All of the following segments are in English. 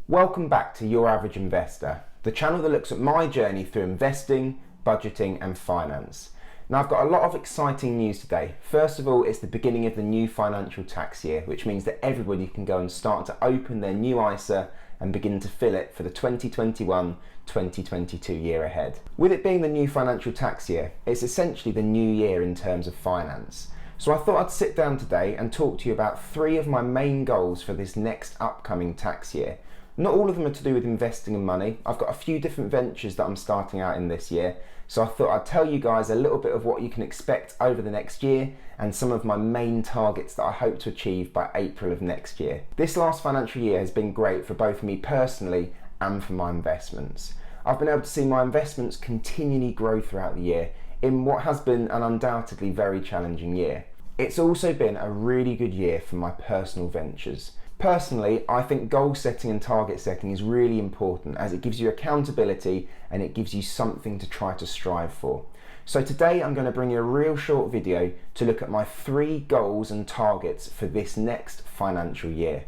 Welcome back to Your Average Investor, the channel that looks at my journey through investing, budgeting and finance. Now I've got a lot of exciting news today. First of all, it's the beginning of the new financial tax year, which means that everybody can go and start to open their new ISA and begin to fill it for the 2021-2022 year ahead. With it being the new financial tax year, it's essentially the new year in terms of finance. So I thought I'd sit down today and talk to you about 3 of my main goals for this next upcoming tax year. Not all of them are to do with investing and money. I've got a few different ventures that I'm starting out in this year. So I thought I'd tell you guys a little bit of what you can expect over the next year and some of my main targets that I hope to achieve by April of next year. This last financial year has been great for both me personally and for my investments. I've been able to see my investments continually grow throughout the year in what has been an undoubtedly very challenging year. It's also been a really good year for my personal ventures. Personally, I think goal setting and target setting is really important as it gives you accountability and it gives you something to try to strive for. So today I'm going to bring you a real short video to look at my 3 goals and targets for this next financial year.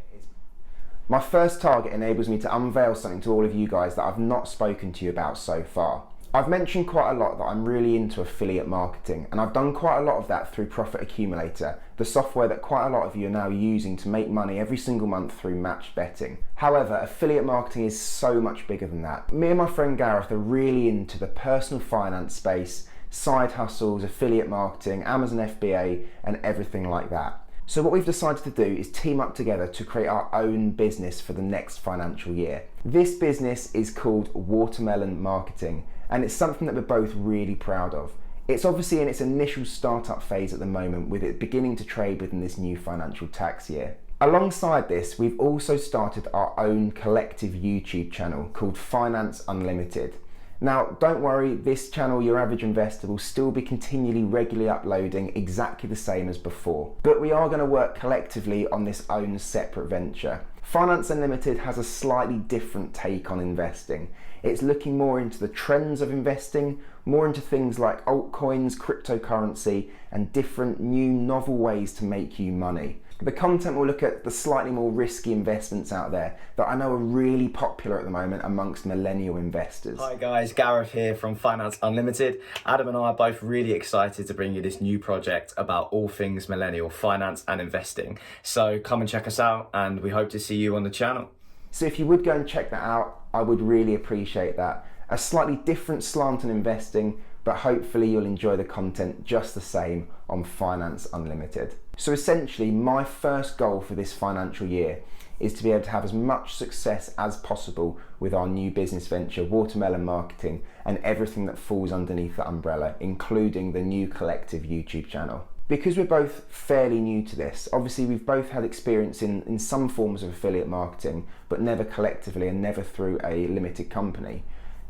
My first target enables me to unveil something to all of you guys that I've not spoken to you about so far. I've mentioned quite a lot that I'm really into affiliate marketing, and I've done quite a lot of that through Profit Accumulator, the software that quite a lot of you are now using to make money every single month through matched betting. However, affiliate marketing is so much bigger than that. Me and my friend Gareth are really into the personal finance space, side hustles, affiliate marketing, Amazon FBA, and everything like that. So what we've decided to do is team up together to create our own business for the next financial year. This business is called Watermelon Marketing, and it's something that we're both really proud of. It's obviously in its initial startup phase at the moment, with it beginning to trade within this new financial tax year. Alongside this, we've also started our own collective YouTube channel called Finance Unlimited. Now, don't worry, this channel, Your Average Investor, will still be continually regularly uploading exactly the same as before. But we are going to work collectively on this own separate venture. Finance Unlimited has a slightly different take on investing. It's looking more into the trends of investing, more into things like altcoins, cryptocurrency, and different new novel ways to make you money. The content will look at the slightly more risky investments out there that I know are really popular at the moment amongst millennial investors. Hi guys, Gareth here from Finance Unlimited. Adam and I are both really excited to bring you this new project about all things millennial finance and investing. So come and check us out, and we hope to see you on the channel. So if you would go and check that out, I would really appreciate that. A slightly different slant on investing, but hopefully you'll enjoy the content just the same on Finance Unlimited. So essentially, my first goal for this financial year is to be able to have as much success as possible with our new business venture, Watermelon Marketing, and everything that falls underneath that umbrella, including the new collective YouTube channel. Because we're both fairly new to this, obviously we've both had experience in some forms of affiliate marketing, but never collectively and never through a limited company.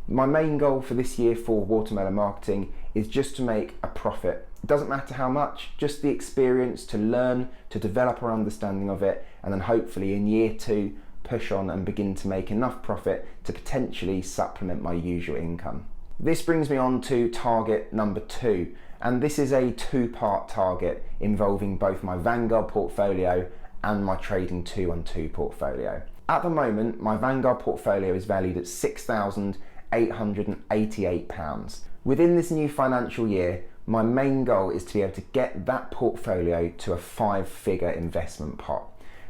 My main goal for this year for Watermelon Marketing is just to make a profit. It doesn't matter how much, just the experience to learn, to develop our understanding of it, and then hopefully in year 2 push on and begin to make enough profit to potentially supplement my usual income. This brings me on to target number 2, and this is a 2-part target involving both my Vanguard portfolio and my trading 2-on-2 portfolio. At the moment, my Vanguard portfolio is valued at £6,888. Within this new financial year, my main goal is to be able to get that portfolio to a 5-figure investment pot.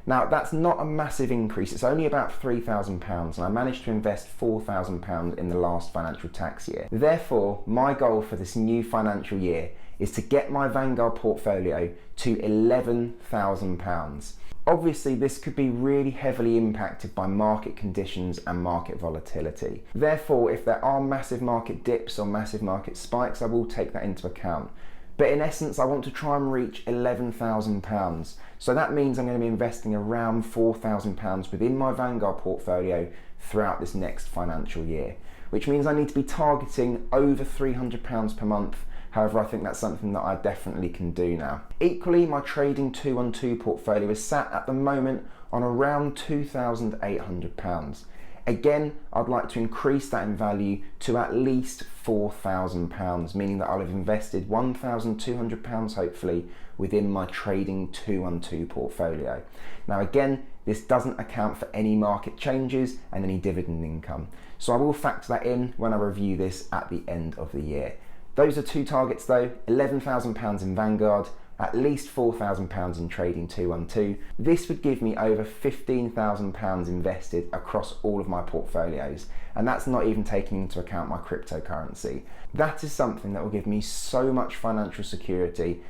Now, that's not a massive increase, it's only about £3,000, and I managed to invest £4,000 in the last financial tax year. Therefore, my goal for this new financial year is to get my Vanguard portfolio to £11,000. Obviously, this could be really heavily impacted by market conditions and market volatility. Therefore, if there are massive market dips or massive market spikes, I will take that into account. But in essence, I want to try and reach £11,000. So that means I'm going to be investing around £4,000 within my Vanguard portfolio throughout this next financial year, which means I need to be targeting over £300 per month. However, I think that's something that I definitely can do now. Equally, my trading 2-on-2 portfolio is sat at the moment on around £2,800. Again, I'd like to increase that in value to at least £4,000, meaning that I'll have invested £1,200 hopefully within my trading 2-on-2 portfolio. Now again, this doesn't account for any market changes and any dividend income. So I will factor that in when I review this at the end of the year. Those are two targets though, £11,000 in Vanguard, at least £4,000 in trading 212. This would give me over £15,000 invested across all of my portfolios. And that's not even taking into account my cryptocurrency. That is something that will give me so much financial security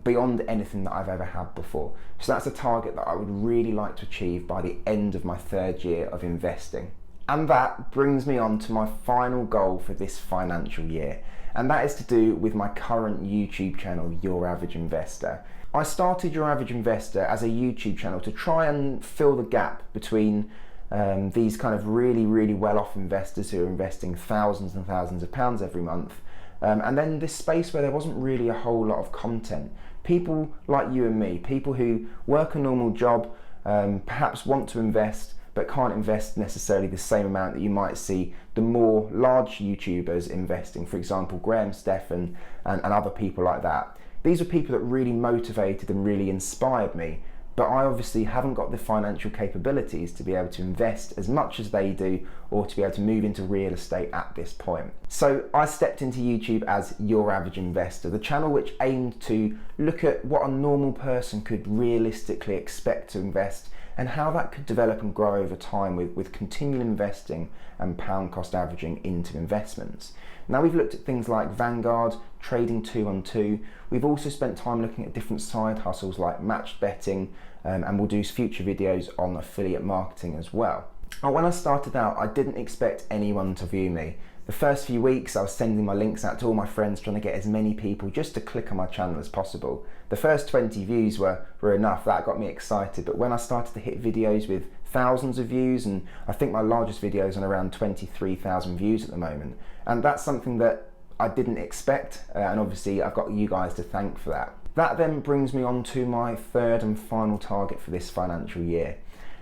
beyond anything that I've ever had before. So that's a target that I would really like to achieve by the end of my third year of investing. And that brings me on to my final goal for this financial year. And that is to do with my current YouTube channel, Your Average Investor. I started Your Average Investor as a YouTube channel to try and fill the gap between these kind of really well-off investors who are investing thousands and thousands of pounds every month, and then this space where there wasn't really a whole lot of content. People like you and me, people who work a normal job, perhaps want to invest, but can't invest necessarily the same amount that you might see the more large YouTubers investing, for example, Graham Stephan and other people like that. These are people that really motivated and really inspired me, but I obviously haven't got the financial capabilities to be able to invest as much as they do or to be able to move into real estate at this point. So I stepped into YouTube as Your Average Investor, the channel which aimed to look at what a normal person could realistically expect to invest and how that could develop and grow over time with continual investing and pound cost averaging into investments. Now we've looked at things like Vanguard, trading 212. We've also spent time looking at different side hustles like matched betting, and we'll do future videos on affiliate marketing as well. Now, when I started out, I didn't expect anyone to view me. The first few weeks I was sending my links out to all my friends, trying to get as many people just to click on my channel as possible. The first 20 views were enough, that got me excited, but when I started to hit videos with thousands of views, and I think my largest video is on around 23,000 views at the moment, and that's something that I didn't expect, and obviously I've got you guys to thank for that. That then brings me on to my third and final target for this financial year,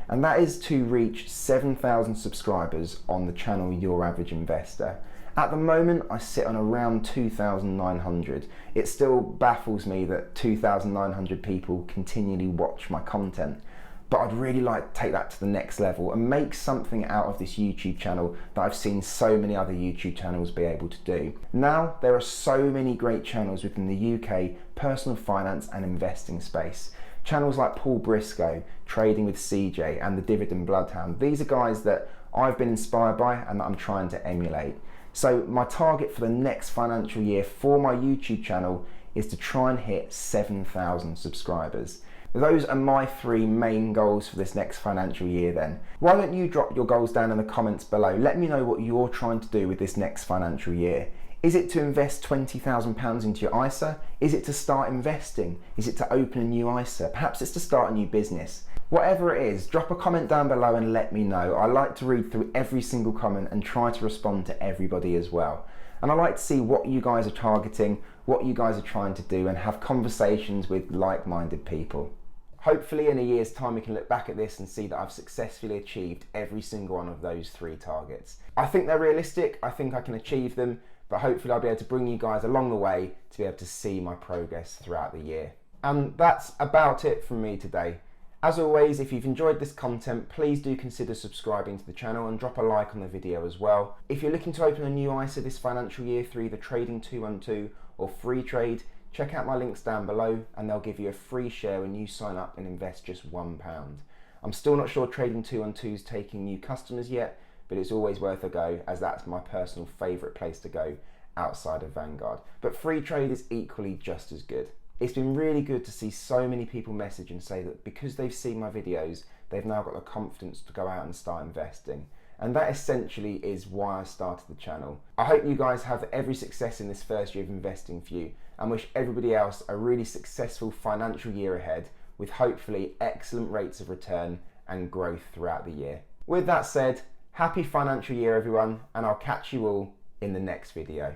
and that is to reach 7,000 subscribers on the channel Your Average Investor. At the moment, I sit on around 2,900. It still baffles me that 2,900 people continually watch my content, but I'd really like to take that to the next level and make something out of this YouTube channel that I've seen so many other YouTube channels be able to do. Now, there are so many great channels within the UK personal finance and investing space. Channels like Paul Briscoe, Trading with CJ, and the Dividend Bloodhound. These are guys that I've been inspired by and that I'm trying to emulate. So my target for the next financial year for my YouTube channel is to try and hit 7,000 subscribers. Those are my three main goals for this next financial year then. Why don't you drop your goals down in the comments below? Let me know what you're trying to do with this next financial year. Is it to invest £20,000 into your ISA? Is it to start investing? Is it to open a new ISA? Perhaps it's to start a new business. Whatever it is, drop a comment down below and let me know. I like to read through every single comment and try to respond to everybody as well. And I like to see what you guys are targeting, what you guys are trying to do, and have conversations with like-minded people. Hopefully in a year's time we can look back at this and see that I've successfully achieved every single one of those three targets. I think they're realistic, I think I can achieve them, but hopefully I'll be able to bring you guys along the way to be able to see my progress throughout the year. And that's about it from me today. As always, if you've enjoyed this content, please do consider subscribing to the channel and drop a like on the video as well. If you're looking to open a new ISA this financial year through either Trading 212 or Free Trade, check out my links down below and they'll give you a free share when you sign up and invest just £1. I'm still not sure Trading 212 is taking new customers yet, but it's always worth a go as that's my personal favourite place to go outside of Vanguard. But Free Trade is equally just as good. It's been really good to see so many people message and say that because they've seen my videos, they've now got the confidence to go out and start investing. And that essentially is why I started the channel. I hope you guys have every success in this first year of investing for you and wish everybody else a really successful financial year ahead with hopefully excellent rates of return and growth throughout the year. With that said, happy financial year everyone, and I'll catch you all in the next video.